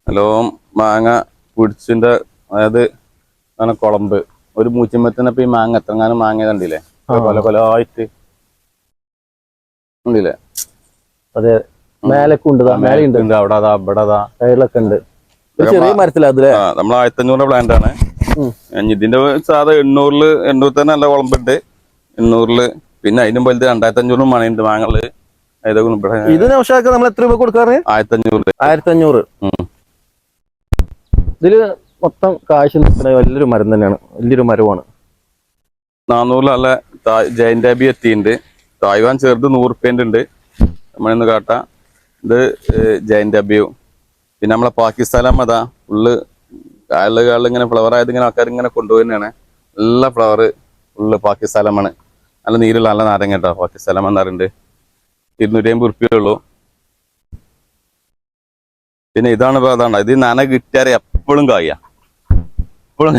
നല്ലോ മാങ്ങ പിടിച്ചിന്റെ അതായത് അങ്ങനെ കുളമ്പ് ഒരു മൂച്ചിമത്തിന് ഇപ്പൊ ഈ മാങ്ങ എത്രങ്ങാനും മാങ്ങ കണ്ടില്ലേ കൊല കൊല ആയിട്ട് ഉണ്ടില്ലേ. അതെ മേലൊക്കെ ഉണ്ട് അവിടെ അതാ ഇവിടെ അതാ സൈഡിലൊക്കെ ഉണ്ട്. ചെറിയ മരത്തിലാ നമ്മളെ 1500 പ്ലാന്റ് ആണ്. ഇതിന്റെ സാധാ 800 തന്നെ നല്ല കുളമ്പുണ്ട്. 800 പിന്നെ അതിനും വലുത് 2500 മണിയുണ്ട് മാങ്ങള്. ഇത് നൗഷാദ് നമ്മൾ എത്ര രൂപ കൊടുക്കാറ്? 1500. 1500. ഇതില് മൊത്തം കാശ് നിൽക്കുന്ന വലിയൊരു മരം തന്നെയാണ്, വലിയൊരു മരമാണ്. 400 നല്ല ജയന്റാബി എത്തിയിട്ടുണ്ട്. തായ്വാൻ ചെറുത് 100 റുപ്യൻ്റെ ഉണ്ട്. നമ്മളിന്ന് കാട്ട ഇത് ജയന്റാബിയും. പിന്നെ നമ്മളെ പാകിസ്ഥാൻ അതാ ഫുള്ള് കാളിൽ ഇങ്ങനെ ഫ്ലവർ ആയത് ഇങ്ങനെ ആൾക്കാർ ഇങ്ങനെ കൊണ്ടുപോകുന്നതാണ്. നല്ല ഫ്ലവർ ഫുള്ള് പാകിസ്ഥാനമാണ്. നല്ല നീരുള്ള നല്ല നാരങ്ങ കേട്ടോ. പാകിസ്ഥാൻ എന്നാറുണ്ട്. 250 റുപ്യയുള്ളൂ. പിന്നെ ഇതാണ് അതാണ് ഇത് നന കിട്ടിയാൽ എപ്പോഴും കായ എപ്പോഴും